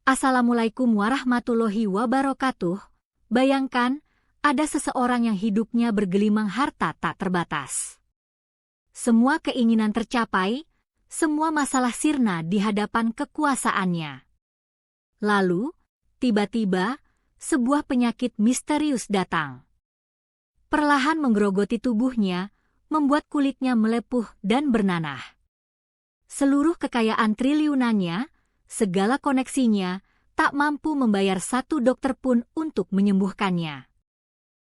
Assalamualaikum warahmatullahi wabarakatuh. Bayangkan, ada seseorang yang hidupnya bergelimang harta tak terbatas. Semua keinginan tercapai, semua masalah sirna di hadapan kekuasaannya. Lalu, tiba-tiba, sebuah penyakit misterius datang. Perlahan menggerogoti tubuhnya, membuat kulitnya melepuh dan bernanah. Seluruh kekayaan triliunannya, segala koneksinya, tak mampu membayar satu dokter pun untuk menyembuhkannya.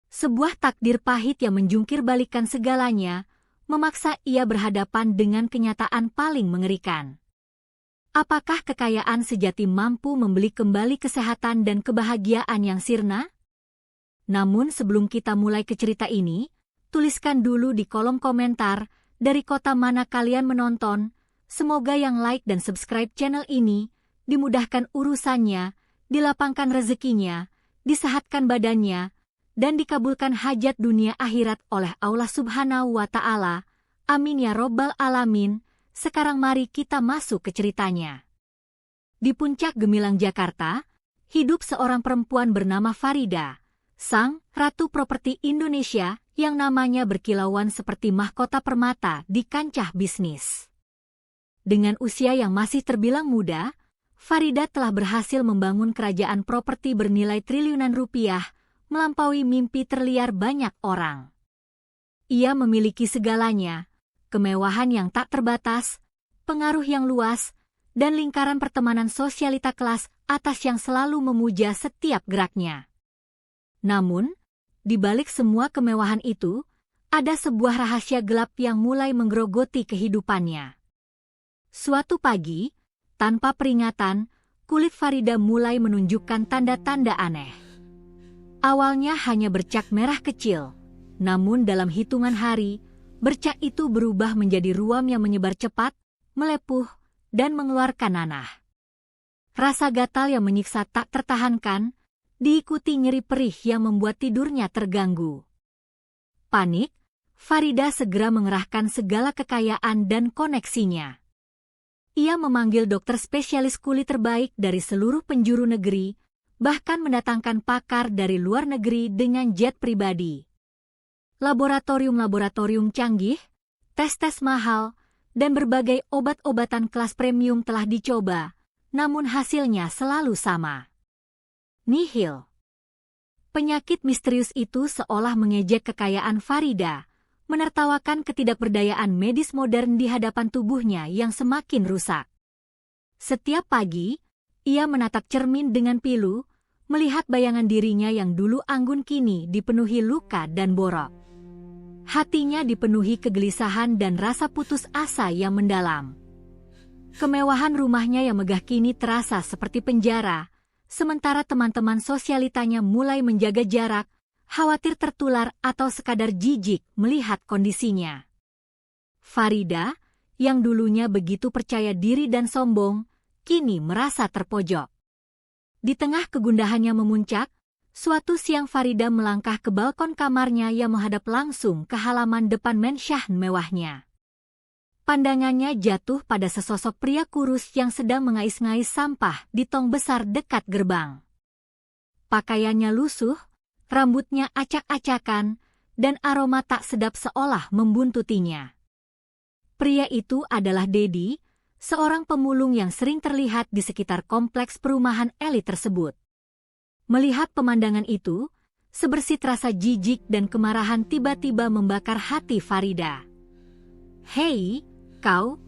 Sebuah takdir pahit yang menjungkir balikan segalanya, memaksa ia berhadapan dengan kenyataan paling mengerikan. Apakah kekayaan sejati mampu membeli kembali kesehatan dan kebahagiaan yang sirna? Namun sebelum kita mulai ke cerita ini, tuliskan dulu di kolom komentar dari kota mana kalian menonton. Semoga yang like dan subscribe channel ini, dimudahkan urusannya, dilapangkan rezekinya, disehatkan badannya, dan dikabulkan hajat dunia akhirat oleh Allah Subhanahu wa Ta'ala. Amin ya Robbal Alamin. Sekarang mari kita masuk ke ceritanya. Di puncak gemilang Jakarta, hidup seorang perempuan bernama Farida, sang ratu properti Indonesia yang namanya berkilauan seperti mahkota permata di kancah bisnis. Dengan usia yang masih terbilang muda, Farida telah berhasil membangun kerajaan properti bernilai triliunan rupiah, melampaui mimpi terliar banyak orang. Ia memiliki segalanya, kemewahan yang tak terbatas, pengaruh yang luas, dan lingkaran pertemanan sosialita kelas atas yang selalu memuja setiap geraknya. Namun, di balik semua kemewahan itu, ada sebuah rahasia gelap yang mulai menggerogoti kehidupannya. Suatu pagi, tanpa peringatan, kulit Farida mulai menunjukkan tanda-tanda aneh. Awalnya hanya bercak merah kecil, namun dalam hitungan hari, bercak itu berubah menjadi ruam yang menyebar cepat, melepuh, dan mengeluarkan nanah. Rasa gatal yang menyiksa tak tertahankan, diikuti nyeri perih yang membuat tidurnya terganggu. Panik, Farida segera mengerahkan segala kekayaan dan koneksinya. Ia memanggil dokter spesialis kulit terbaik dari seluruh penjuru negeri, bahkan mendatangkan pakar dari luar negeri dengan jet pribadi. Laboratorium-laboratorium canggih, tes-tes mahal, dan berbagai obat-obatan kelas premium telah dicoba, namun hasilnya selalu sama. Nihil. Penyakit misterius itu seolah mengejek kekayaan Farida, menertawakan ketidakberdayaan medis modern di hadapan tubuhnya yang semakin rusak. Setiap pagi, ia menatap cermin dengan pilu, melihat bayangan dirinya yang dulu anggun kini dipenuhi luka dan borok. Hatinya dipenuhi kegelisahan dan rasa putus asa yang mendalam. Kemewahan rumahnya yang megah kini terasa seperti penjara, sementara teman-teman sosialitanya mulai menjaga jarak, khawatir tertular atau sekadar jijik melihat kondisinya. Farida, yang dulunya begitu percaya diri dan sombong, kini merasa terpojok. Di tengah kegundahannya memuncak, suatu siang Farida melangkah ke balkon kamarnya yang menghadap langsung ke halaman depan mansion mewahnya. Pandangannya jatuh pada sesosok pria kurus yang sedang mengais-ngais sampah di tong besar dekat gerbang. Pakaiannya lusuh, rambutnya acak-acakan, dan aroma tak sedap seolah membuntutinya. Pria itu adalah Dedi, seorang pemulung yang sering terlihat di sekitar kompleks perumahan elit tersebut. Melihat pemandangan itu, sebersit rasa jijik dan kemarahan tiba-tiba membakar hati Farida. "Hei, kau!"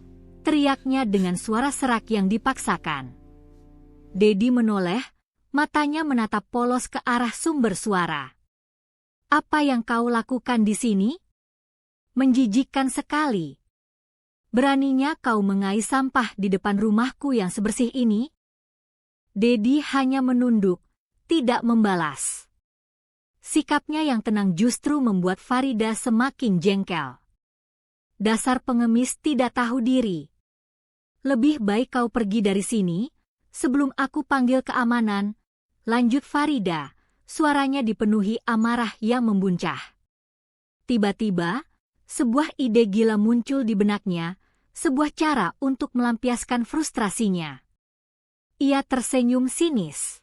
teriaknya dengan suara serak yang dipaksakan. Dedi menoleh, matanya menatap polos ke arah sumber suara. "Apa yang kau lakukan di sini? Menjijikkan sekali. Beraninya kau mengais sampah di depan rumahku yang sebersih ini?" Dedi hanya menunduk, tidak membalas. Sikapnya yang tenang justru membuat Farida semakin jengkel. "Dasar pengemis tidak tahu diri. Lebih baik kau pergi dari sini, sebelum aku panggil keamanan," lanjut Farida, suaranya dipenuhi amarah yang membuncah. Tiba-tiba, sebuah ide gila muncul di benaknya, sebuah cara untuk melampiaskan frustrasinya. Ia tersenyum sinis.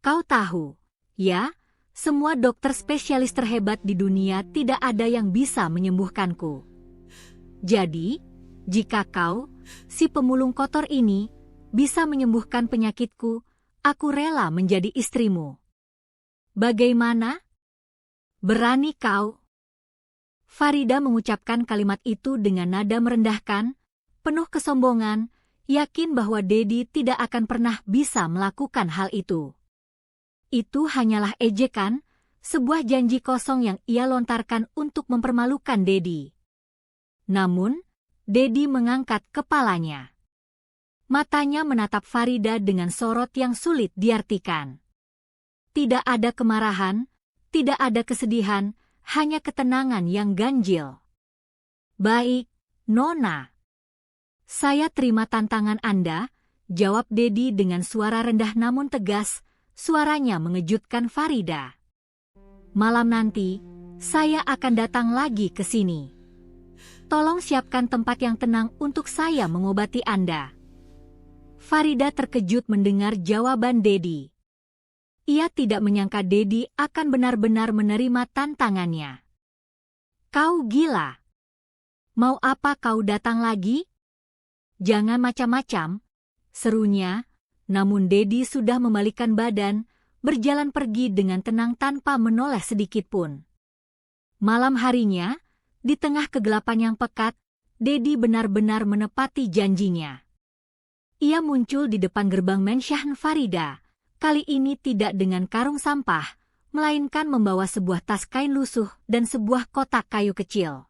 Kau tahu, ya, semua dokter spesialis terhebat di dunia tidak ada yang bisa menyembuhkanku. Jadi, jika kau, si pemulung kotor ini, bisa menyembuhkan penyakitku, aku rela menjadi istrimu. Bagaimana? Berani kau? Farida mengucapkan kalimat itu dengan nada merendahkan, penuh kesombongan, yakin bahwa Dedi tidak akan pernah bisa melakukan hal itu. Itu hanyalah ejekan, sebuah janji kosong yang ia lontarkan untuk mempermalukan Dedi. Namun, Dedi mengangkat kepalanya. Matanya menatap Farida dengan sorot yang sulit diartikan. Tidak ada kemarahan, tidak ada kesedihan, hanya ketenangan yang ganjil. Baik, Nona. Saya terima tantangan Anda, jawab Dedi dengan suara rendah namun tegas, suaranya mengejutkan Farida. Malam nanti, saya akan datang lagi ke sini. Tolong siapkan tempat yang tenang untuk saya mengobati Anda. Farida terkejut mendengar jawaban Dedi. Ia tidak menyangka Dedi akan benar-benar menerima tantangannya. Kau gila. Mau apa kau datang lagi? Jangan macam-macam, serunya, namun Dedi sudah membalikkan badan, berjalan pergi dengan tenang tanpa menoleh sedikit pun. Malam harinya, di tengah kegelapan yang pekat, Dedi benar-benar menepati janjinya. Ia muncul di depan gerbang Mensyahan Farida, kali ini tidak dengan karung sampah, melainkan membawa sebuah tas kain lusuh dan sebuah kotak kayu kecil.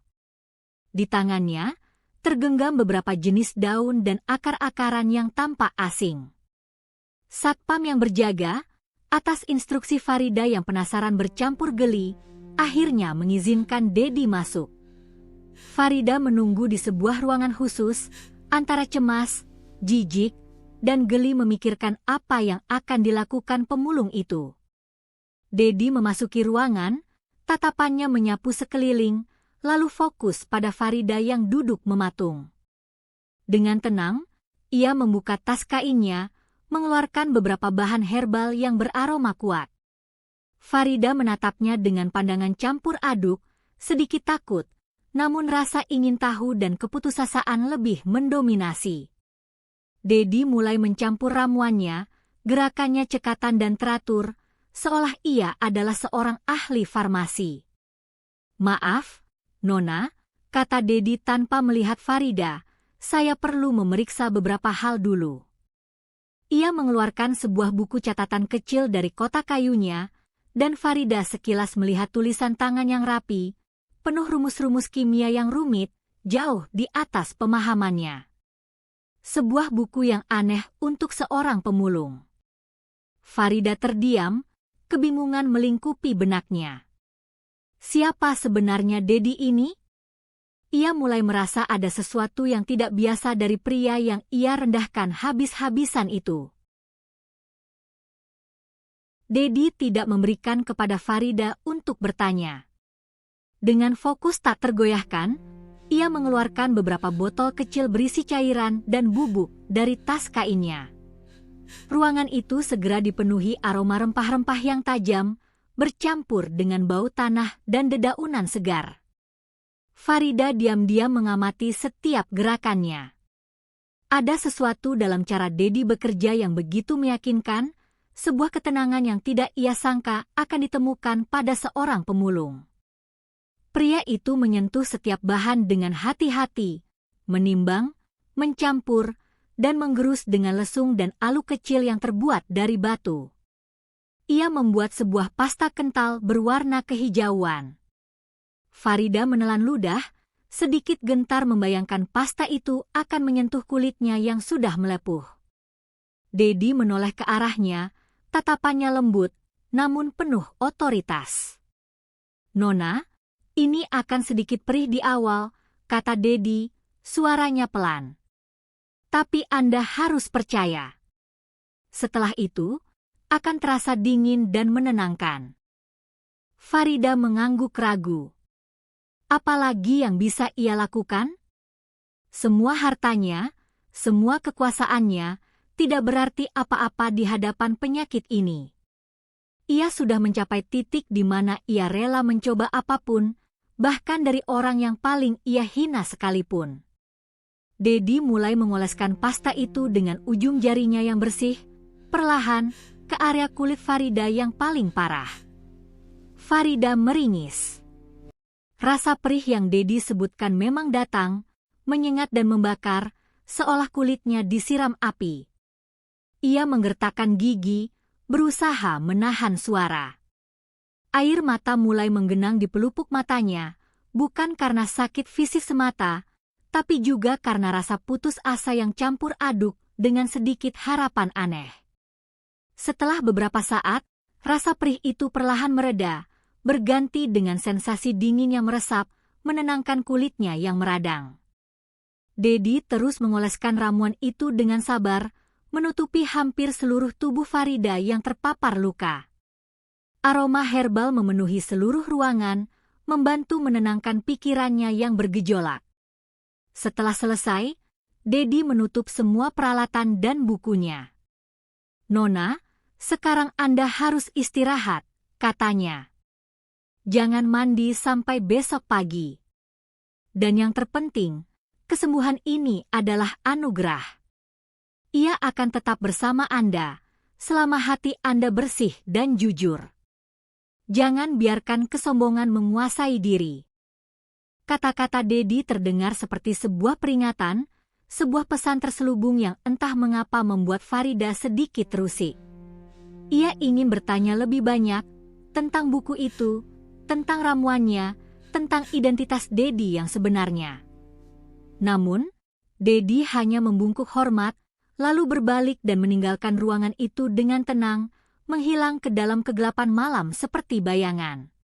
Di tangannya, tergenggam beberapa jenis daun dan akar-akaran yang tampak asing. Satpam yang berjaga, atas instruksi Farida yang penasaran bercampur geli, akhirnya mengizinkan Dedi masuk. Farida menunggu di sebuah ruangan khusus, antara cemas, jijik, dan geli memikirkan apa yang akan dilakukan pemulung itu. Dedi memasuki ruangan, tatapannya menyapu sekeliling, lalu fokus pada Farida yang duduk mematung. Dengan tenang, ia membuka tas kainnya, mengeluarkan beberapa bahan herbal yang beraroma kuat. Farida menatapnya dengan pandangan campur aduk, sedikit takut, namun rasa ingin tahu dan keputusasaan lebih mendominasi. Dedi mulai mencampur ramuannya, gerakannya cekatan dan teratur, seolah ia adalah seorang ahli farmasi. Maaf, Nona, kata Dedi tanpa melihat Farida, saya perlu memeriksa beberapa hal dulu. Ia mengeluarkan sebuah buku catatan kecil dari kotak kayunya, dan Farida sekilas melihat tulisan tangan yang rapi, penuh rumus-rumus kimia yang rumit, jauh di atas pemahamannya. Sebuah buku yang aneh untuk seorang pemulung. Farida terdiam, kebingungan melingkupi benaknya. Siapa sebenarnya Dedi ini? Ia mulai merasa ada sesuatu yang tidak biasa dari pria yang ia rendahkan habis-habisan itu. Dedi tidak memberikan kepada Farida untuk bertanya. Dengan fokus tak tergoyahkan, ia mengeluarkan beberapa botol kecil berisi cairan dan bubuk dari tas kainnya. Ruangan itu segera dipenuhi aroma rempah-rempah yang tajam, bercampur dengan bau tanah dan dedaunan segar. Farida diam-diam mengamati setiap gerakannya. Ada sesuatu dalam cara Dedi bekerja yang begitu meyakinkan, sebuah ketenangan yang tidak ia sangka akan ditemukan pada seorang pemulung. Pria itu menyentuh setiap bahan dengan hati-hati, menimbang, mencampur, dan menggerus dengan lesung dan alu kecil yang terbuat dari batu. Ia membuat sebuah pasta kental berwarna kehijauan. Farida menelan ludah, sedikit gentar membayangkan pasta itu akan menyentuh kulitnya yang sudah melepuh. Dedi menoleh ke arahnya, tatapannya lembut, namun penuh otoritas. Nona, ini akan sedikit perih di awal, kata Dedi, suaranya pelan. Tapi Anda harus percaya. Setelah itu, akan terasa dingin dan menenangkan. Farida mengangguk ragu. Apalagi yang bisa ia lakukan? Semua hartanya, semua kekuasaannya, tidak berarti apa-apa di hadapan penyakit ini. Ia sudah mencapai titik di mana ia rela mencoba apapun, bahkan dari orang yang paling ia hina sekalipun. Dedi mulai mengoleskan pasta itu dengan ujung jarinya yang bersih, perlahan, ke area kulit Farida yang paling parah. Farida meringis. Rasa perih yang Dedi sebutkan memang datang, menyengat dan membakar, seolah kulitnya disiram api. Ia menggertakkan gigi, berusaha menahan suara. Air mata mulai menggenang di pelupuk matanya, bukan karena sakit fisik semata, tapi juga karena rasa putus asa yang campur aduk dengan sedikit harapan aneh. Setelah beberapa saat, rasa perih itu perlahan mereda, berganti dengan sensasi dingin yang meresap, menenangkan kulitnya yang meradang. Dedi terus mengoleskan ramuan itu dengan sabar, menutupi hampir seluruh tubuh Farida yang terpapar luka. Aroma herbal memenuhi seluruh ruangan, membantu menenangkan pikirannya yang bergejolak. Setelah selesai, Dedi menutup semua peralatan dan bukunya. "Nona, sekarang Anda harus istirahat," katanya. "Jangan mandi sampai besok pagi. Dan yang terpenting, kesembuhan ini adalah anugerah. Ia akan tetap bersama Anda, selama hati Anda bersih dan jujur. Jangan biarkan kesombongan menguasai diri." Kata-kata Dedi terdengar seperti sebuah peringatan, sebuah pesan terselubung yang entah mengapa membuat Farida sedikit terusik. Ia ingin bertanya lebih banyak tentang buku itu, tentang ramuannya, tentang identitas Dedi yang sebenarnya. Namun, Dedi hanya membungkuk hormat, lalu berbalik dan meninggalkan ruangan itu dengan tenang, menghilang ke dalam kegelapan malam seperti bayangan.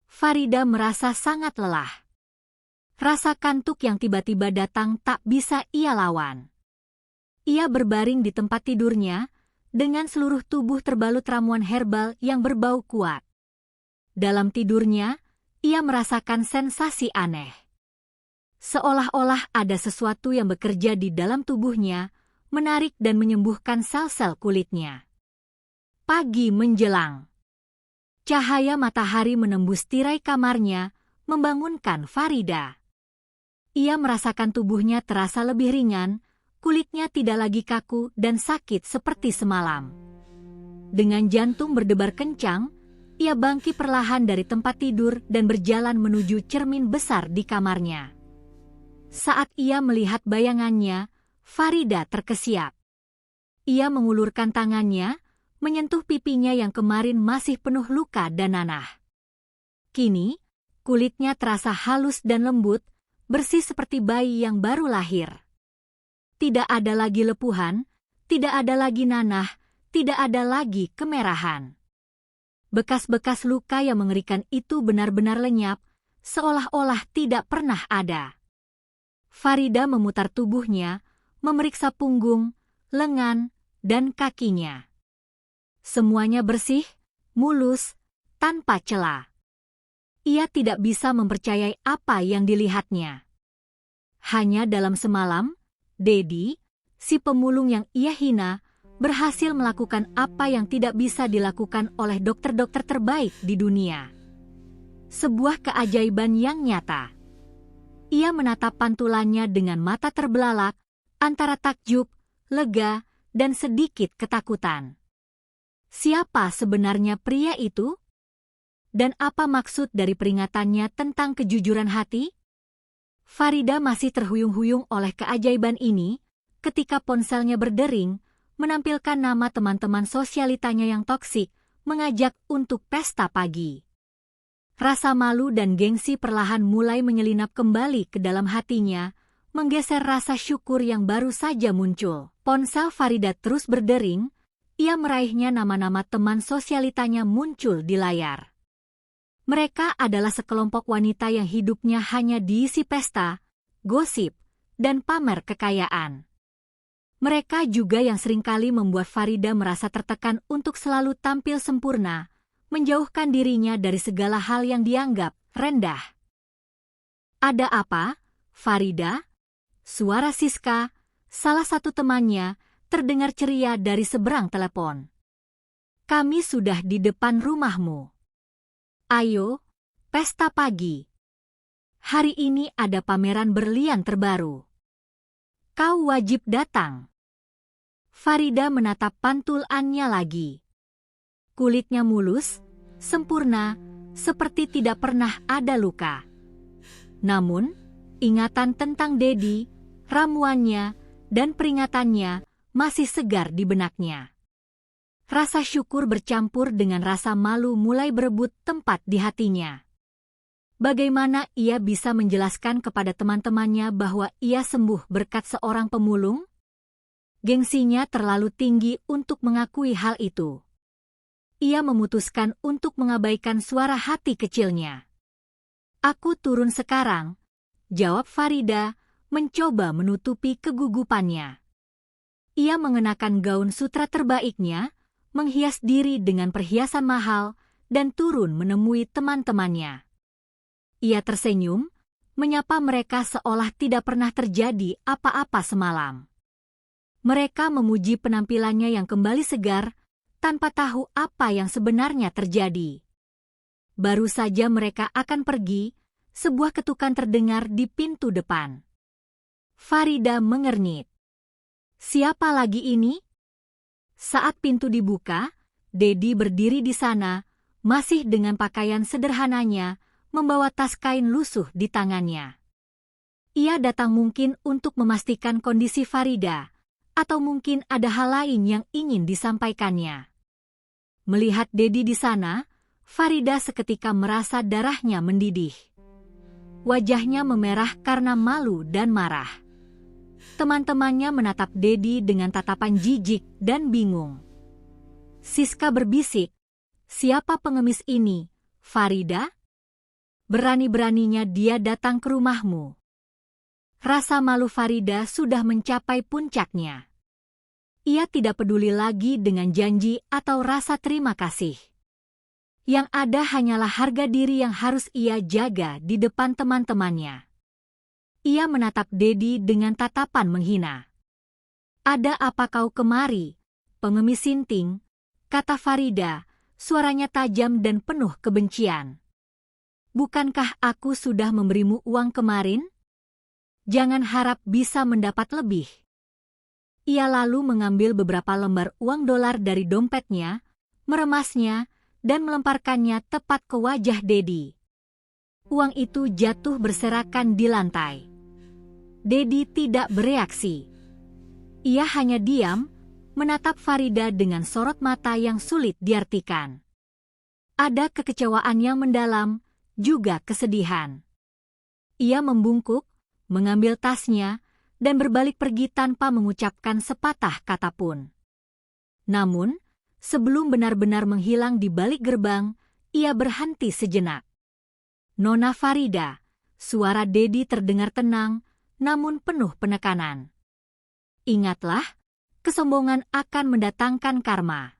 Farida merasa sangat lelah. Rasa kantuk yang tiba-tiba datang tak bisa ia lawan. Ia berbaring di tempat tidurnya, dengan seluruh tubuh terbalut ramuan herbal yang berbau kuat. Dalam tidurnya, ia merasakan sensasi aneh. Seolah-olah ada sesuatu yang bekerja di dalam tubuhnya, menarik dan menyembuhkan sel-sel kulitnya. Pagi menjelang. Cahaya matahari menembus tirai kamarnya, membangunkan Farida. Ia merasakan tubuhnya terasa lebih ringan, kulitnya tidak lagi kaku dan sakit seperti semalam. Dengan jantung berdebar kencang, ia bangkit perlahan dari tempat tidur dan berjalan menuju cermin besar di kamarnya. Saat ia melihat bayangannya, Farida terkesiap. Ia mengulurkan tangannya, menyentuh pipinya yang kemarin masih penuh luka dan nanah. Kini, kulitnya terasa halus dan lembut, bersih seperti bayi yang baru lahir. Tidak ada lagi lepuhan, tidak ada lagi nanah, tidak ada lagi kemerahan. Bekas-bekas luka yang mengerikan itu benar-benar lenyap, seolah-olah tidak pernah ada. Farida memutar tubuhnya, memeriksa punggung, lengan, dan kakinya. Semuanya bersih, mulus, tanpa celah. Ia tidak bisa mempercayai apa yang dilihatnya. Hanya dalam semalam, Dedi, si pemulung yang ia hina, berhasil melakukan apa yang tidak bisa dilakukan oleh dokter-dokter terbaik di dunia. Sebuah keajaiban yang nyata. Ia menatap pantulannya dengan mata terbelalak, antara takjub, lega, dan sedikit ketakutan. Siapa sebenarnya pria itu? Dan apa maksud dari peringatannya tentang kejujuran hati? Farida masih terhuyung-huyung oleh keajaiban ini, ketika ponselnya berdering, menampilkan nama teman-teman sosialitanya yang toksik, mengajak untuk pesta pagi. Rasa malu dan gengsi perlahan mulai menyelinap kembali ke dalam hatinya, menggeser rasa syukur yang baru saja muncul. Ponsel Farida terus berdering, ia meraihnya nama-nama teman sosialitanya muncul di layar. Mereka adalah sekelompok wanita yang hidupnya hanya diisi pesta, gosip, dan pamer kekayaan. Mereka juga yang seringkali membuat Farida merasa tertekan untuk selalu tampil sempurna, menjauhkan dirinya dari segala hal yang dianggap rendah. "Ada apa, Farida?" Suara Siska, salah satu temannya, terdengar ceria dari seberang telepon. Kami sudah di depan rumahmu. Ayo, pesta pagi. Hari ini ada pameran berlian terbaru. Kau wajib datang. Farida menatap pantulannya lagi. Kulitnya mulus, sempurna, seperti tidak pernah ada luka. Namun, ingatan tentang Dedi, ramuannya, dan peringatannya masih segar di benaknya. Rasa syukur bercampur dengan rasa malu mulai berebut tempat di hatinya. Bagaimana ia bisa menjelaskan kepada teman-temannya bahwa ia sembuh berkat seorang pemulung? Gengsinya terlalu tinggi untuk mengakui hal itu. Ia memutuskan untuk mengabaikan suara hati kecilnya. Aku turun sekarang, jawab Farida, mencoba menutupi kegugupannya. Ia mengenakan gaun sutra terbaiknya, menghias diri dengan perhiasan mahal, dan turun menemui teman-temannya. Ia tersenyum, menyapa mereka seolah tidak pernah terjadi apa-apa semalam. Mereka memuji penampilannya yang kembali segar, tanpa tahu apa yang sebenarnya terjadi. Baru saja mereka akan pergi, sebuah ketukan terdengar di pintu depan. Farida mengernyit. Siapa lagi ini? Saat pintu dibuka, Dedi berdiri di sana, masih dengan pakaian sederhananya, membawa tas kain lusuh di tangannya. Ia datang mungkin untuk memastikan kondisi Farida, atau mungkin ada hal lain yang ingin disampaikannya. Melihat Dedi di sana, Farida seketika merasa darahnya mendidih. Wajahnya memerah karena malu dan marah. Teman-temannya menatap Dedi dengan tatapan jijik dan bingung. Siska berbisik, "Siapa pengemis ini, Farida? Berani-beraninya dia datang ke rumahmu." Rasa malu Farida sudah mencapai puncaknya. Ia tidak peduli lagi dengan janji atau rasa terima kasih. Yang ada hanyalah harga diri yang harus ia jaga di depan teman-temannya. Ia menatap Dedi dengan tatapan menghina. "Ada apa kau kemari, pengemis sinting?" kata Farida, suaranya tajam dan penuh kebencian. "Bukankah aku sudah memberimu uang kemarin? Jangan harap bisa mendapat lebih." Ia lalu mengambil beberapa lembar uang dolar dari dompetnya, meremasnya, dan melemparkannya tepat ke wajah Dedi. Uang itu jatuh berserakan di lantai. Dedi tidak bereaksi. Ia hanya diam, menatap Farida dengan sorot mata yang sulit diartikan. Ada kekecewaan yang mendalam, juga kesedihan. Ia membungkuk, mengambil tasnya, dan berbalik pergi tanpa mengucapkan sepatah kata pun. Namun, sebelum benar-benar menghilang di balik gerbang, ia berhenti sejenak. "Nona Farida," suara Dedi terdengar tenang, namun penuh penekanan. "Ingatlah, kesombongan akan mendatangkan karma.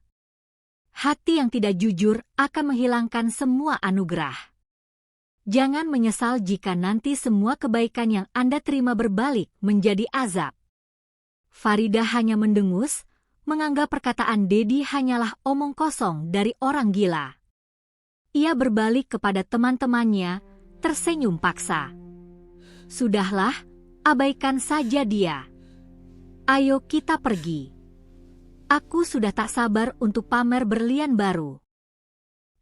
Hati yang tidak jujur akan menghilangkan semua anugerah. Jangan menyesal jika nanti semua kebaikan yang Anda terima berbalik menjadi azab." Farida hanya mendengus, menganggap perkataan Dedi hanyalah omong kosong dari orang gila. Ia berbalik kepada teman-temannya, tersenyum paksa. "Sudahlah, abaikan saja dia. Ayo kita pergi. Aku sudah tak sabar untuk pamer berlian baru."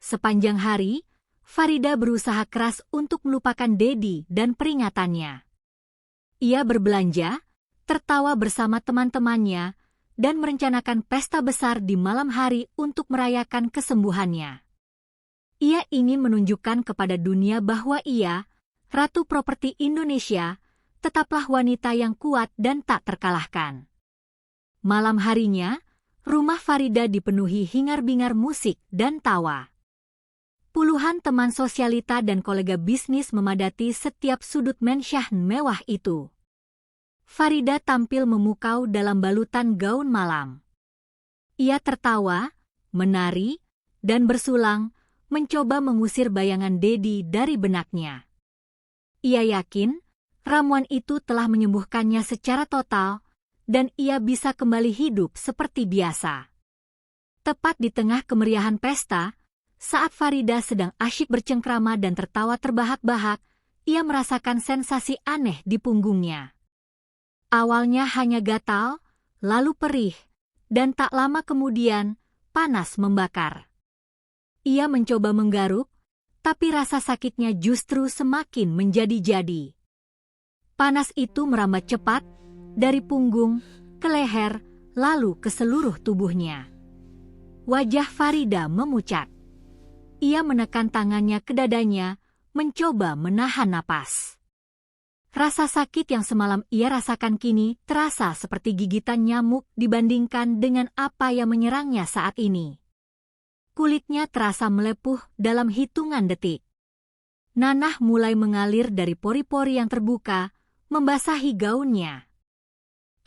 Sepanjang hari, Farida berusaha keras untuk melupakan Dedi dan peringatannya. Ia berbelanja, tertawa bersama teman-temannya, dan merencanakan pesta besar di malam hari untuk merayakan kesembuhannya. Ia ingin menunjukkan kepada dunia bahwa ia, Ratu Properti Indonesia, tetaplah wanita yang kuat dan tak terkalahkan. Malam harinya, rumah Farida dipenuhi hingar-bingar musik dan tawa. Puluhan teman sosialita dan kolega bisnis memadati setiap sudut mensyah mewah itu. Farida tampil memukau dalam balutan gaun malam. Ia tertawa, menari, dan bersulang, mencoba mengusir bayangan Dedi dari benaknya. Ia yakin, ramuan itu telah menyembuhkannya secara total, dan ia bisa kembali hidup seperti biasa. Tepat di tengah kemeriahan pesta, saat Farida sedang asyik bercengkrama dan tertawa terbahak-bahak, ia merasakan sensasi aneh di punggungnya. Awalnya hanya gatal, lalu perih, dan tak lama kemudian, panas membakar. Ia mencoba menggaruk, tapi rasa sakitnya justru semakin menjadi-jadi. Panas itu merambat cepat, dari punggung, ke leher, lalu ke seluruh tubuhnya. Wajah Farida memucat. Ia menekan tangannya ke dadanya, mencoba menahan napas. Rasa sakit yang semalam ia rasakan kini terasa seperti gigitan nyamuk dibandingkan dengan apa yang menyerangnya saat ini. Kulitnya terasa melepuh dalam hitungan detik. Nanah mulai mengalir dari pori-pori yang terbuka, membasahi gaunnya.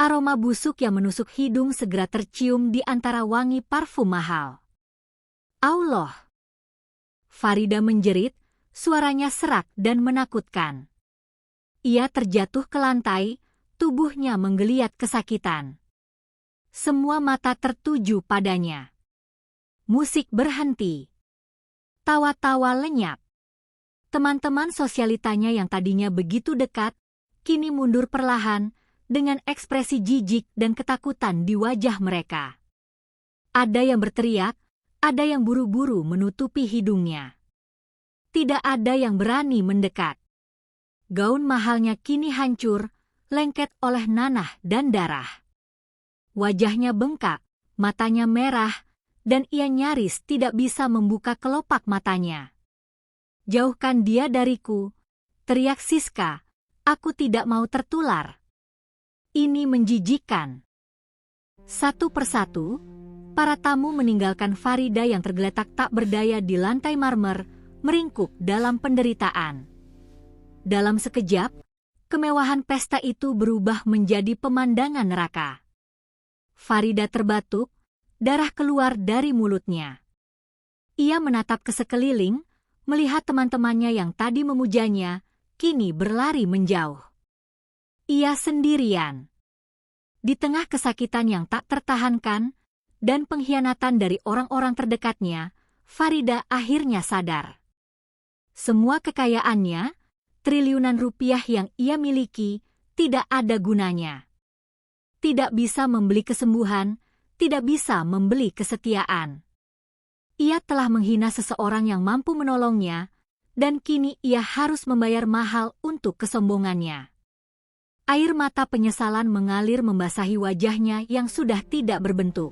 Aroma busuk yang menusuk hidung segera tercium di antara wangi parfum mahal. Allah! Farida menjerit, suaranya serak dan menakutkan. Ia terjatuh ke lantai, tubuhnya menggeliat kesakitan. Semua mata tertuju padanya. Musik berhenti. Tawa-tawa lenyap. Teman-teman sosialitanya yang tadinya begitu dekat, kini mundur perlahan, dengan ekspresi jijik dan ketakutan di wajah mereka. Ada yang berteriak, ada yang buru-buru menutupi hidungnya. Tidak ada yang berani mendekat. Gaun mahalnya kini hancur, lengket oleh nanah dan darah. Wajahnya bengkak, matanya merah, dan ia nyaris tidak bisa membuka kelopak matanya. "Jauhkan dia dariku," teriak Siska, "aku tidak mau tertular." Ini menjijikkan. Satu persatu, para tamu meninggalkan Farida yang tergeletak tak berdaya di lantai marmer, meringkuk dalam penderitaan. Dalam sekejap, kemewahan pesta itu berubah menjadi pemandangan neraka. Farida terbatuk, darah keluar dari mulutnya. Ia menatap ke sekeliling, melihat teman-temannya yang tadi memujanya, kini berlari menjauh. Ia sendirian. Di tengah kesakitan yang tak tertahankan, dan pengkhianatan dari orang-orang terdekatnya, Farida akhirnya sadar. Semua kekayaannya, triliunan rupiah yang ia miliki, tidak ada gunanya. Tidak bisa membeli kesembuhan, tidak bisa membeli kesetiaan. Ia telah menghina seseorang yang mampu menolongnya, dan kini ia harus membayar mahal untuk kesombongannya. Air mata penyesalan mengalir membasahi wajahnya yang sudah tidak berbentuk.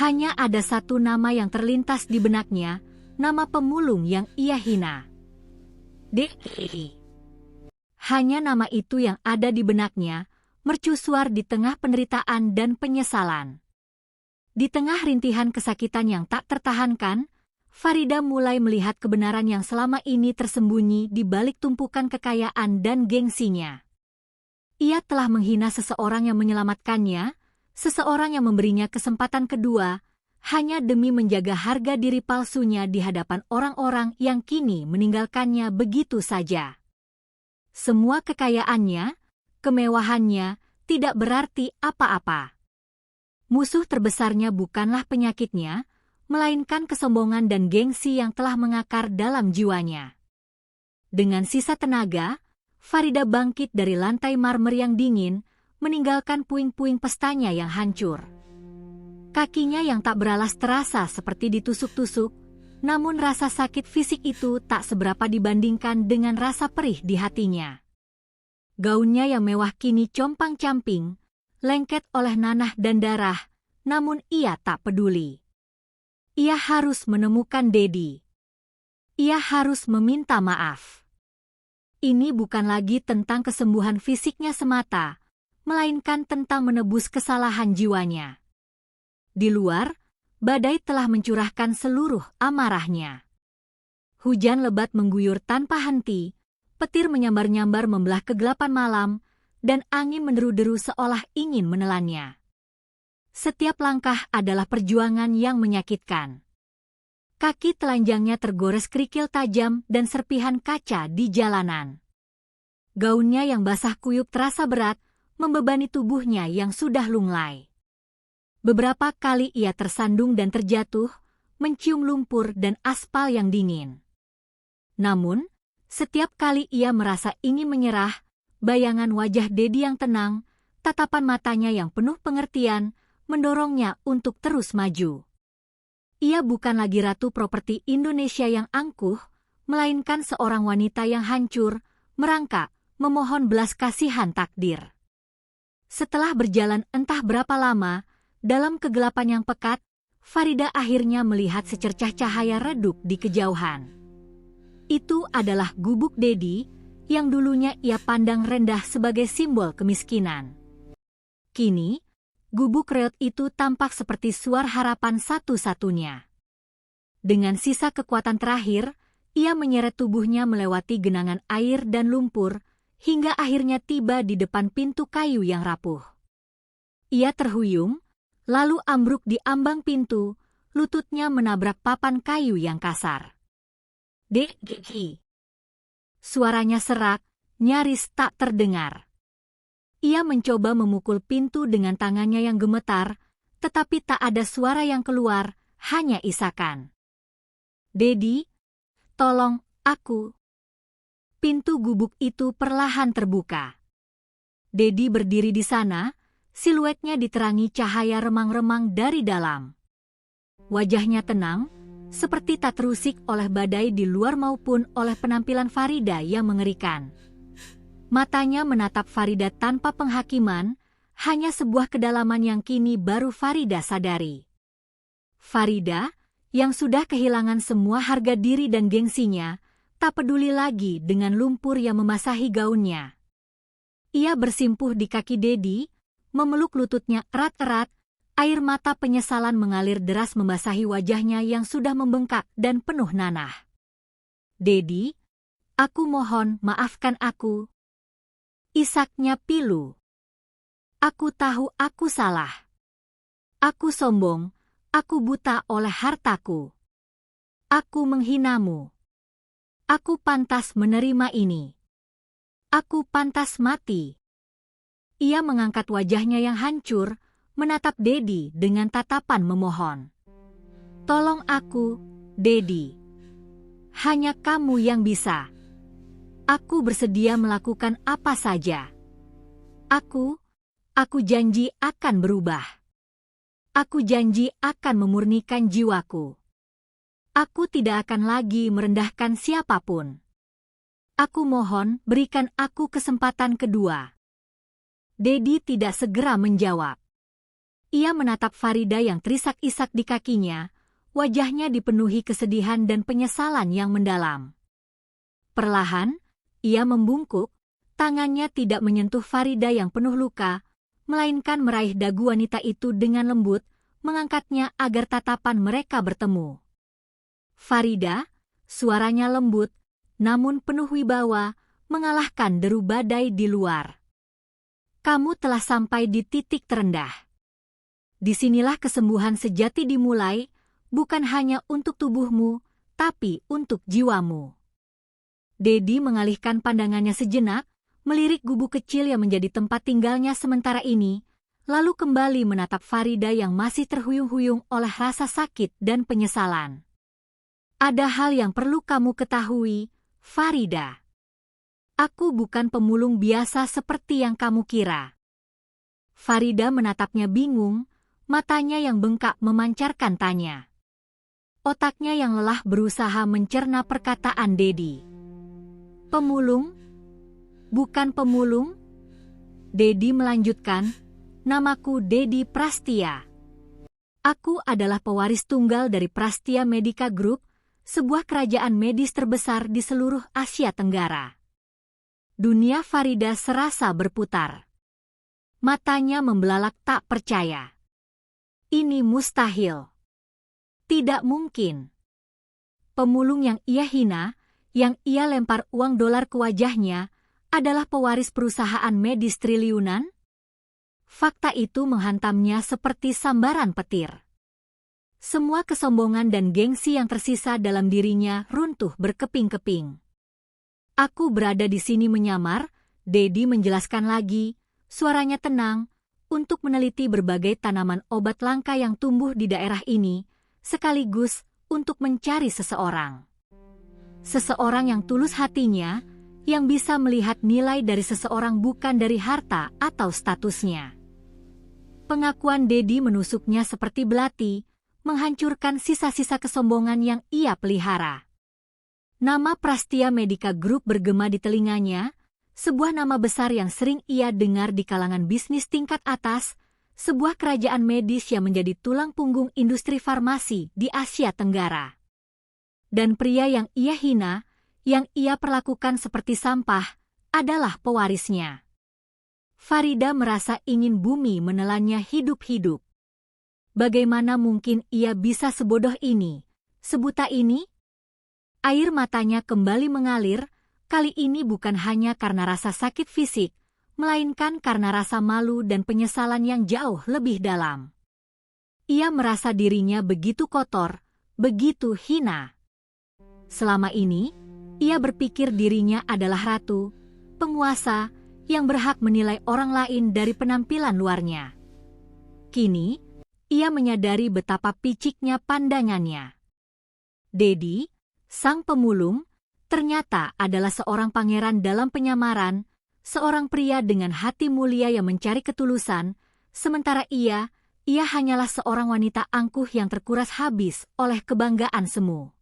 Hanya ada satu nama yang terlintas di benaknya, nama pemulung yang ia hina. D.I. Hanya nama itu yang ada di benaknya, mercusuar di tengah penderitaan dan penyesalan. Di tengah rintihan kesakitan yang tak tertahankan, Farida mulai melihat kebenaran yang selama ini tersembunyi di balik tumpukan kekayaan dan gengsinya. Ia telah menghina seseorang yang menyelamatkannya, seseorang yang memberinya kesempatan kedua, hanya demi menjaga harga diri palsunya di hadapan orang-orang yang kini meninggalkannya begitu saja. Semua kekayaannya, kemewahannya, tidak berarti apa-apa. Musuh terbesarnya bukanlah penyakitnya, melainkan kesombongan dan gengsi yang telah mengakar dalam jiwanya. Dengan sisa tenaga, Farida bangkit dari lantai marmer yang dingin, meninggalkan puing-puing pestanya yang hancur. Kakinya yang tak beralas terasa seperti ditusuk-tusuk, namun rasa sakit fisik itu tak seberapa dibandingkan dengan rasa perih di hatinya. Gaunnya yang mewah kini compang-camping, lengket oleh nanah dan darah, namun ia tak peduli. Ia harus menemukan Dedi. Ia harus meminta maaf. Ini bukan lagi tentang kesembuhan fisiknya semata, melainkan tentang menebus kesalahan jiwanya. Di luar, badai telah mencurahkan seluruh amarahnya. Hujan lebat mengguyur tanpa henti, petir menyambar-nyambar membelah kegelapan malam, dan angin menderu-deru seolah ingin menelannya. Setiap langkah adalah perjuangan yang menyakitkan. Kaki telanjangnya tergores kerikil tajam dan serpihan kaca di jalanan. Gaunnya yang basah kuyup terasa berat, membebani tubuhnya yang sudah lunglai. Beberapa kali ia tersandung dan terjatuh, mencium lumpur dan aspal yang dingin. Namun, setiap kali ia merasa ingin menyerah, bayangan wajah Dedi yang tenang, tatapan matanya yang penuh pengertian, mendorongnya untuk terus maju. Ia bukan lagi ratu properti Indonesia yang angkuh, melainkan seorang wanita yang hancur, merangkak, memohon belas kasihan takdir. Setelah berjalan entah berapa lama, dalam kegelapan yang pekat, Farida akhirnya melihat secercah cahaya redup di kejauhan. Itu adalah gubuk Dedi, yang dulunya ia pandang rendah sebagai simbol kemiskinan. Kini, gubuk reot itu tampak seperti suar harapan satu-satunya. Dengan sisa kekuatan terakhir, ia menyeret tubuhnya melewati genangan air dan lumpur, hingga akhirnya tiba di depan pintu kayu yang rapuh. Ia terhuyung, lalu ambruk di ambang pintu, lututnya menabrak papan kayu yang kasar. Dek. Suaranya serak, nyaris tak terdengar. Ia mencoba memukul pintu dengan tangannya yang gemetar, tetapi tak ada suara yang keluar, hanya isakan. Dedi, tolong, aku. Pintu gubuk itu perlahan terbuka. Dedi berdiri di sana, siluetnya diterangi cahaya remang-remang dari dalam. Wajahnya tenang, seperti tak terusik oleh badai di luar maupun oleh penampilan Farida yang mengerikan. Matanya menatap Farida tanpa penghakiman, hanya sebuah kedalaman yang kini baru Farida sadari. Farida, yang sudah kehilangan semua harga diri dan gengsinya, tak peduli lagi dengan lumpur yang membasahi gaunnya. Ia bersimpuh di kaki Dedi, memeluk lututnya erat-erat, air mata penyesalan mengalir deras membasahi wajahnya yang sudah membengkak dan penuh nanah. Dedi, aku mohon maafkan aku. Isaknya pilu. Aku tahu aku salah. Aku sombong, aku buta oleh hartaku. Aku menghinamu. Aku pantas menerima ini. Aku pantas mati. Ia mengangkat wajahnya yang hancur, menatap Dedi dengan tatapan memohon. Tolong aku, Dedi. Hanya kamu yang bisa. Aku bersedia melakukan apa saja. Aku janji akan berubah. Aku janji akan memurnikan jiwaku. Aku tidak akan lagi merendahkan siapapun. Aku mohon berikan aku kesempatan kedua. Dedi tidak segera menjawab. Ia menatap Farida yang terisak-isak di kakinya, wajahnya dipenuhi kesedihan dan penyesalan yang mendalam. Perlahan, ia membungkuk, tangannya tidak menyentuh Farida yang penuh luka, melainkan meraih dagu wanita itu dengan lembut, mengangkatnya agar tatapan mereka bertemu. Farida, suaranya lembut, namun penuh wibawa, mengalahkan deru badai di luar. Kamu telah sampai di titik terendah. Disinilah kesembuhan sejati dimulai, bukan hanya untuk tubuhmu, tapi untuk jiwamu. Dedi mengalihkan pandangannya sejenak, melirik gubuk kecil yang menjadi tempat tinggalnya sementara ini, lalu kembali menatap Farida yang masih terhuyung-huyung oleh rasa sakit dan penyesalan. Ada hal yang perlu kamu ketahui, Farida. Aku bukan pemulung biasa seperti yang kamu kira. Farida menatapnya bingung, matanya yang bengkak memancarkan tanya. Otaknya yang lelah berusaha mencerna perkataan Dedi. Pemulung? Bukan pemulung? Dedi melanjutkan, namaku Dedi Prastia. Aku adalah pewaris tunggal dari Prastia Medica Group, sebuah kerajaan medis terbesar di seluruh Asia Tenggara. Dunia Farida serasa berputar. Matanya membelalak tak percaya. Ini mustahil. Tidak mungkin. Pemulung yang ia hina, yang ia lempar uang dolar ke wajahnya, adalah pewaris perusahaan medis triliunan? Fakta itu menghantamnya seperti sambaran petir. Semua kesombongan dan gengsi yang tersisa dalam dirinya runtuh berkeping-keping. Aku berada di sini menyamar, Dedi menjelaskan lagi, suaranya tenang, untuk meneliti berbagai tanaman obat langka yang tumbuh di daerah ini, sekaligus untuk mencari seseorang. Seseorang yang tulus hatinya, yang bisa melihat nilai dari seseorang bukan dari harta atau statusnya. Pengakuan Dedi menusuknya seperti belati, menghancurkan sisa-sisa kesombongan yang ia pelihara. Nama Prastia Medica Group bergema di telinganya, sebuah nama besar yang sering ia dengar di kalangan bisnis tingkat atas, sebuah kerajaan medis yang menjadi tulang punggung industri farmasi di Asia Tenggara. Dan pria yang ia hina, yang ia perlakukan seperti sampah, adalah pewarisnya. Farida merasa ingin bumi menelannya hidup-hidup. Bagaimana mungkin ia bisa sebodoh ini, sebuta ini? Air matanya kembali mengalir, kali ini bukan hanya karena rasa sakit fisik, melainkan karena rasa malu dan penyesalan yang jauh lebih dalam. Ia merasa dirinya begitu kotor, begitu hina. Selama ini, ia berpikir dirinya adalah ratu, penguasa, yang berhak menilai orang lain dari penampilan luarnya. Kini, ia menyadari betapa piciknya pandangannya. Dedi, sang pemulung, ternyata adalah seorang pangeran dalam penyamaran, seorang pria dengan hati mulia yang mencari ketulusan, sementara ia hanyalah seorang wanita angkuh yang terkuras habis oleh kebanggaan semu.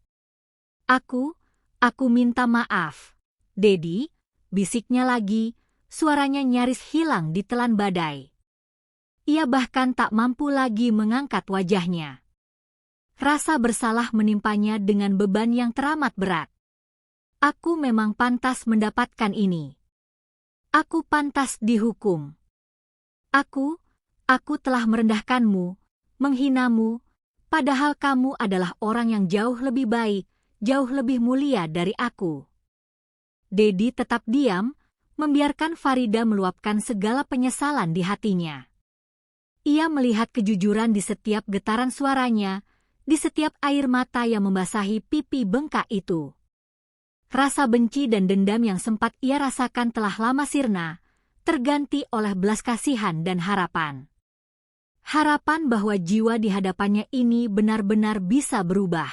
Aku minta maaf, Dedi, bisiknya lagi, suaranya nyaris hilang di telan badai. Ia bahkan tak mampu lagi mengangkat wajahnya. Rasa bersalah menimpanya dengan beban yang teramat berat. Aku memang pantas mendapatkan ini. Aku pantas dihukum. Aku telah merendahkanmu, menghinamu, padahal kamu adalah orang yang jauh lebih baik, jauh lebih mulia dari aku. Dedi tetap diam, membiarkan Farida meluapkan segala penyesalan di hatinya. Ia melihat kejujuran di setiap getaran suaranya, di setiap air mata yang membasahi pipi bengkak itu. Rasa benci dan dendam yang sempat ia rasakan telah lama sirna, terganti oleh belas kasihan dan harapan. Harapan bahwa jiwa di hadapannya ini benar-benar bisa berubah.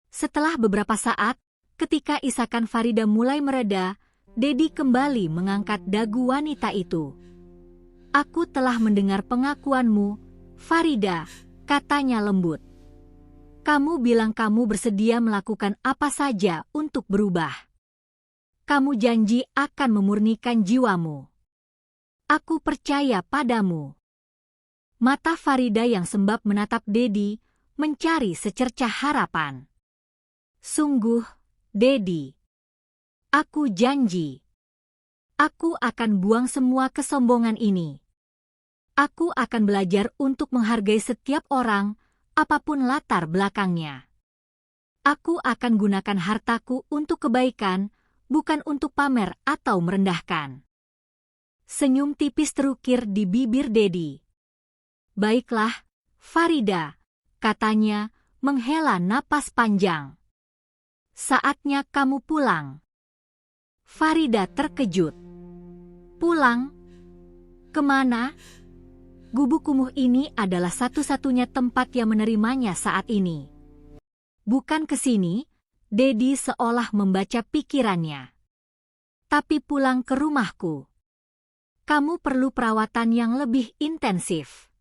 Setelah beberapa saat, ketika isakan Farida mulai mereda, Dedi kembali mengangkat dagu wanita itu. Aku telah mendengar pengakuanmu, Farida, katanya lembut. Kamu bilang kamu bersedia melakukan apa saja untuk berubah. Kamu janji akan memurnikan jiwamu. Aku percaya padamu. Mata Farida yang sembab menatap Dedi, mencari secercah harapan. Sungguh, Dedi. Aku janji. Aku akan buang semua kesombongan ini. Aku akan belajar untuk menghargai setiap orang, apapun latar belakangnya. Aku akan gunakan hartaku untuk kebaikan, bukan untuk pamer atau merendahkan. Senyum tipis terukir di bibir Dedi. Baiklah, Farida, katanya, menghela napas panjang. Saatnya kamu pulang. Farida terkejut. Pulang? Kemana? Gubuk kumuh ini adalah satu-satunya tempat yang menerimanya saat ini. Bukan ke sini, Dedi seolah membaca pikirannya. Tapi pulang ke rumahku. Kamu perlu perawatan yang lebih intensif.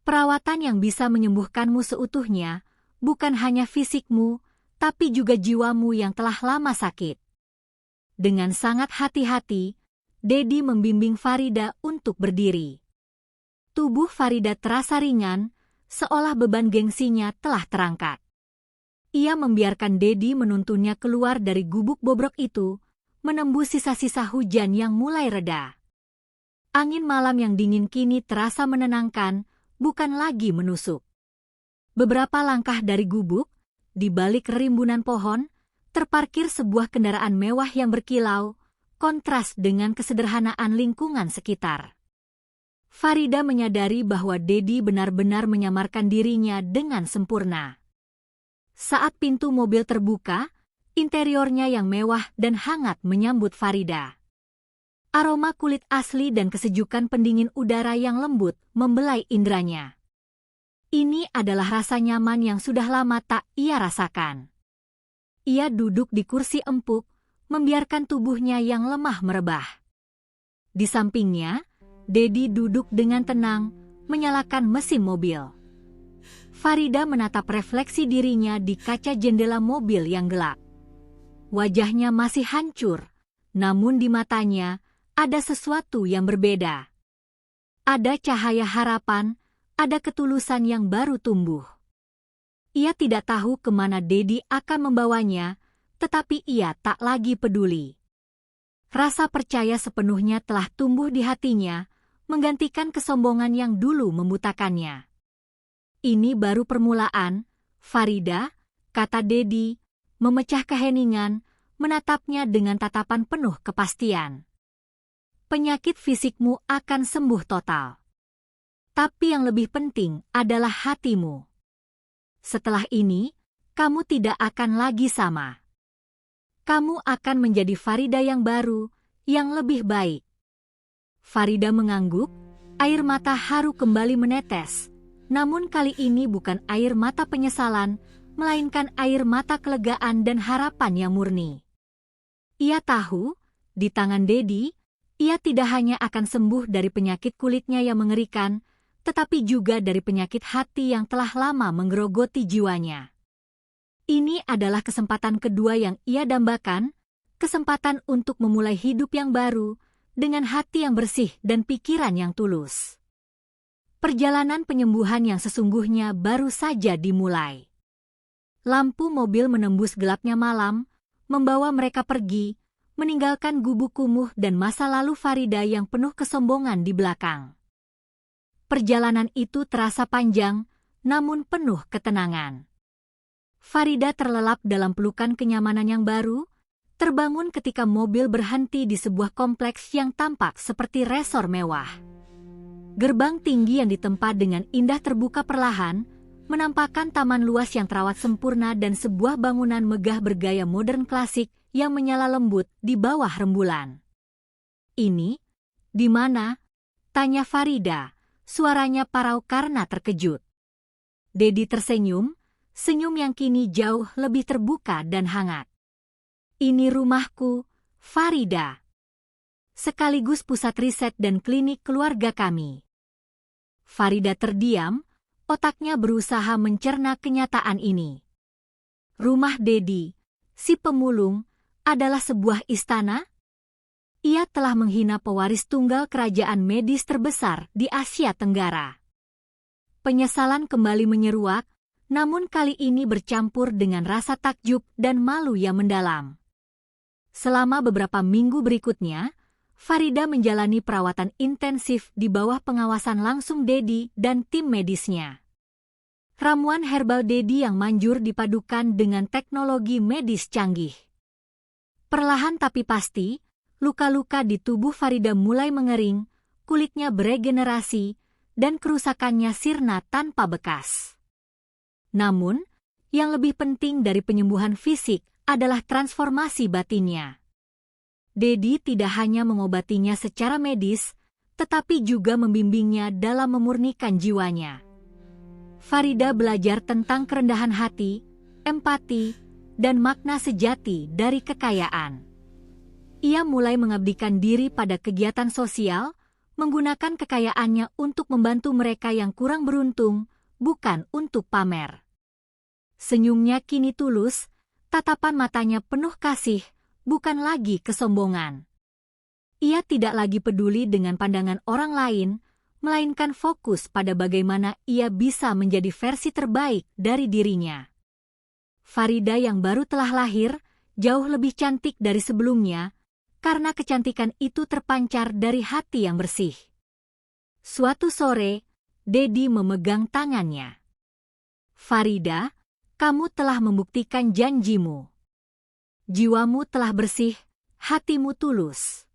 Perawatan yang bisa menyembuhkanmu seutuhnya, bukan hanya fisikmu, tapi juga jiwamu yang telah lama sakit. Dengan sangat hati-hati, Dedi membimbing Farida untuk berdiri. Tubuh Farida terasa ringan, seolah beban gengsinya telah terangkat. Ia membiarkan Dedi menuntunnya keluar dari gubuk bobrok itu, menembus sisa-sisa hujan yang mulai reda. Angin malam yang dingin kini terasa menenangkan, bukan lagi menusuk. Beberapa langkah dari gubuk, di balik rimbunan pohon, terparkir sebuah kendaraan mewah yang berkilau, kontras dengan kesederhanaan lingkungan sekitar. Farida menyadari bahwa Dedi benar-benar menyamarkan dirinya dengan sempurna. Saat pintu mobil terbuka, interiornya yang mewah dan hangat menyambut Farida. Aroma kulit asli dan kesejukan pendingin udara yang lembut membelai indranya. Ini adalah rasa nyaman yang sudah lama tak ia rasakan. Ia duduk di kursi empuk, membiarkan tubuhnya yang lemah merebah. Di sampingnya, Dedi duduk dengan tenang, menyalakan mesin mobil. Farida menatap refleksi dirinya di kaca jendela mobil yang gelap. Wajahnya masih hancur, namun di matanya ada sesuatu yang berbeda. Ada cahaya harapan, ada ketulusan yang baru tumbuh. Ia tidak tahu kemana Dedi akan membawanya, tetapi ia tak lagi peduli. Rasa percaya sepenuhnya telah tumbuh di hatinya, menggantikan kesombongan yang dulu membutakannya. Ini baru permulaan, Farida, kata Dedi, memecah keheningan, menatapnya dengan tatapan penuh kepastian. Penyakit fisikmu akan sembuh total. Tapi yang lebih penting adalah hatimu. Setelah ini, kamu tidak akan lagi sama. Kamu akan menjadi Farida yang baru, yang lebih baik. Farida mengangguk, air mata haru kembali menetes. Namun kali ini bukan air mata penyesalan, melainkan air mata kelegaan dan harapan yang murni. Ia tahu, di tangan Dedi, ia tidak hanya akan sembuh dari penyakit kulitnya yang mengerikan, tetapi juga dari penyakit hati yang telah lama menggerogoti jiwanya. Ini adalah kesempatan kedua yang ia dambakan, kesempatan untuk memulai hidup yang baru, dengan hati yang bersih dan pikiran yang tulus. Perjalanan penyembuhan yang sesungguhnya baru saja dimulai. Lampu mobil menembus gelapnya malam, membawa mereka pergi, meninggalkan gubuk kumuh dan masa lalu Farida yang penuh kesombongan di belakang. Perjalanan itu terasa panjang, namun penuh ketenangan. Farida terlelap dalam pelukan kenyamanan yang baru, terbangun ketika mobil berhenti di sebuah kompleks yang tampak seperti resor mewah. Gerbang tinggi yang ditempa dengan indah terbuka perlahan, menampakkan taman luas yang terawat sempurna dan sebuah bangunan megah bergaya modern klasik yang menyala lembut di bawah rembulan. "Ini, di mana?" tanya Farida, suaranya parau karena terkejut. Dedi tersenyum, senyum yang kini jauh lebih terbuka dan hangat. "Ini rumahku, Farida. Sekaligus pusat riset dan klinik keluarga kami." Farida terdiam, otaknya berusaha mencerna kenyataan ini. Rumah Dedi, si pemulung, adalah sebuah istana? Ia telah menghina pewaris tunggal kerajaan medis terbesar di Asia Tenggara. Penyesalan kembali menyeruak, namun kali ini bercampur dengan rasa takjub dan malu yang mendalam. Selama beberapa minggu berikutnya, Farida menjalani perawatan intensif di bawah pengawasan langsung Dedi dan tim medisnya. Ramuan herbal Dedi yang manjur dipadukan dengan teknologi medis canggih. Perlahan tapi pasti, luka-luka di tubuh Farida mulai mengering, kulitnya beregenerasi, dan kerusakannya sirna tanpa bekas. Namun, yang lebih penting dari penyembuhan fisik adalah transformasi batinnya. Dedi tidak hanya mengobatinya secara medis, tetapi juga membimbingnya dalam memurnikan jiwanya. Farida belajar tentang kerendahan hati, empati, dan makna sejati dari kekayaan. Ia mulai mengabdikan diri pada kegiatan sosial, menggunakan kekayaannya untuk membantu mereka yang kurang beruntung, bukan untuk pamer. Senyumnya kini tulus, tatapan matanya penuh kasih, bukan lagi kesombongan. Ia tidak lagi peduli dengan pandangan orang lain, melainkan fokus pada bagaimana ia bisa menjadi versi terbaik dari dirinya. Farida yang baru telah lahir, jauh lebih cantik dari sebelumnya, karena kecantikan itu terpancar dari hati yang bersih. Suatu sore, Dedi memegang tangannya. "Farida, kamu telah membuktikan janjimu. Jiwamu telah bersih, hatimu tulus.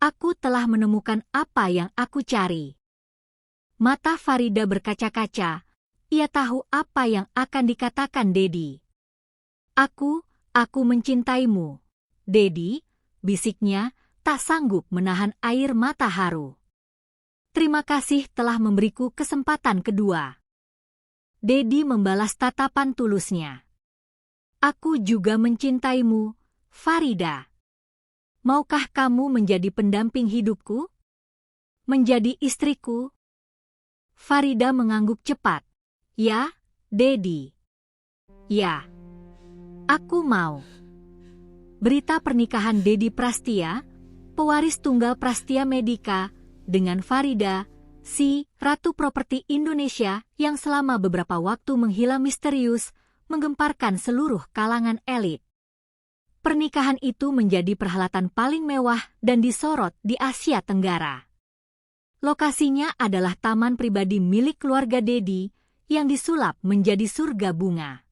Aku telah menemukan apa yang aku cari." Mata Farida berkaca-kaca, ia tahu apa yang akan dikatakan Dedi. Aku mencintaimu, Dedi," bisiknya, tak sanggup menahan air mata haru. Terima kasih telah memberiku kesempatan kedua. Dedi membalas tatapan tulusnya. Aku juga mencintaimu, Farida. Maukah kamu menjadi pendamping hidupku? Menjadi istriku? Farida mengangguk cepat. Ya, Dedi. Ya. Aku mau. Berita pernikahan Dedi Prastia, pewaris tunggal Prastia Medica, dengan Farida, si Ratu Properti Indonesia yang selama beberapa waktu menghilang misterius, menggemparkan seluruh kalangan elit. Pernikahan itu menjadi perhelatan paling mewah dan disorot di Asia Tenggara. Lokasinya adalah taman pribadi milik keluarga Dedi yang disulap menjadi surga bunga.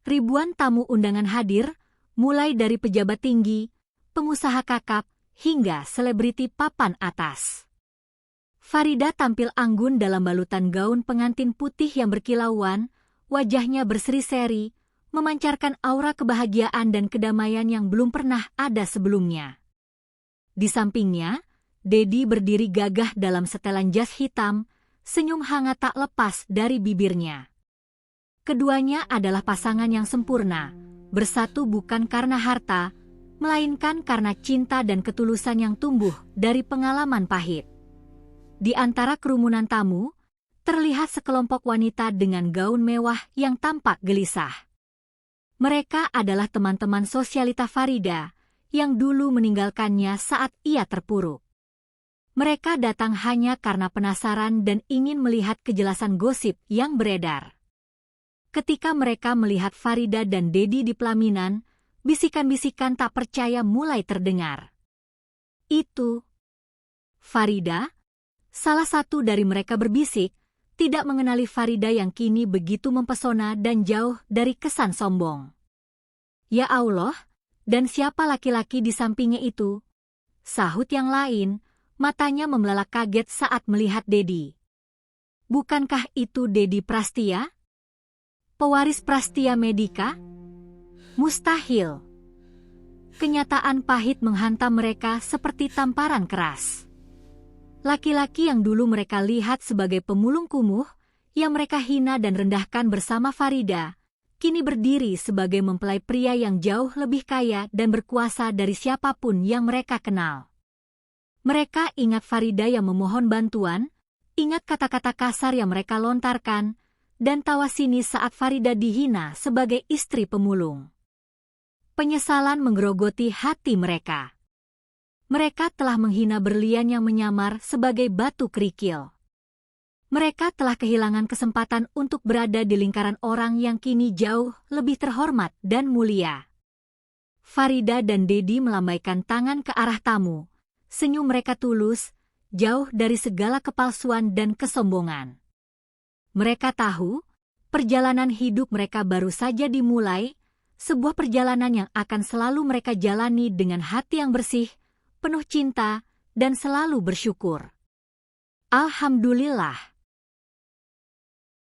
Ribuan tamu undangan hadir, mulai dari pejabat tinggi, pengusaha kakap, hingga selebriti papan atas. Farida tampil anggun dalam balutan gaun pengantin putih yang berkilauan, wajahnya berseri-seri, memancarkan aura kebahagiaan dan kedamaian yang belum pernah ada sebelumnya. Di sampingnya, Dedi berdiri gagah dalam setelan jas hitam, senyum hangat tak lepas dari bibirnya. Keduanya adalah pasangan yang sempurna, bersatu bukan karena harta, melainkan karena cinta dan ketulusan yang tumbuh dari pengalaman pahit. Di antara kerumunan tamu, terlihat sekelompok wanita dengan gaun mewah yang tampak gelisah. Mereka adalah teman-teman sosialita Farida, yang dulu meninggalkannya saat ia terpuruk. Mereka datang hanya karena penasaran dan ingin melihat kejelasan gosip yang beredar. Ketika mereka melihat Farida dan Dedi di pelaminan, bisikan-bisikan tak percaya mulai terdengar. Itu Farida? Salah satu dari mereka berbisik, tidak mengenali Farida yang kini begitu mempesona dan jauh dari kesan sombong. Ya Allah, dan siapa laki-laki di sampingnya itu? Sahut yang lain, matanya membelalak kaget saat melihat Dedi. Bukankah itu Dedi Prastia? Pewaris Prastia Medica? Mustahil. Kenyataan pahit menghantam mereka seperti tamparan keras. Laki-laki yang dulu mereka lihat sebagai pemulung kumuh, yang mereka hina dan rendahkan bersama Farida, kini berdiri sebagai mempelai pria yang jauh lebih kaya dan berkuasa dari siapapun yang mereka kenal. Mereka ingat Farida yang memohon bantuan, ingat kata-kata kasar yang mereka lontarkan, dan tawa sinis saat Farida dihina sebagai istri pemulung. Penyesalan menggerogoti hati mereka. Mereka telah menghina berlian yang menyamar sebagai batu kerikil. Mereka telah kehilangan kesempatan untuk berada di lingkaran orang yang kini jauh lebih terhormat dan mulia. Farida dan Dedi melambaikan tangan ke arah tamu. Senyum mereka tulus, jauh dari segala kepalsuan dan kesombongan. Mereka tahu, perjalanan hidup mereka baru saja dimulai, sebuah perjalanan yang akan selalu mereka jalani dengan hati yang bersih, penuh cinta, dan selalu bersyukur. Alhamdulillah.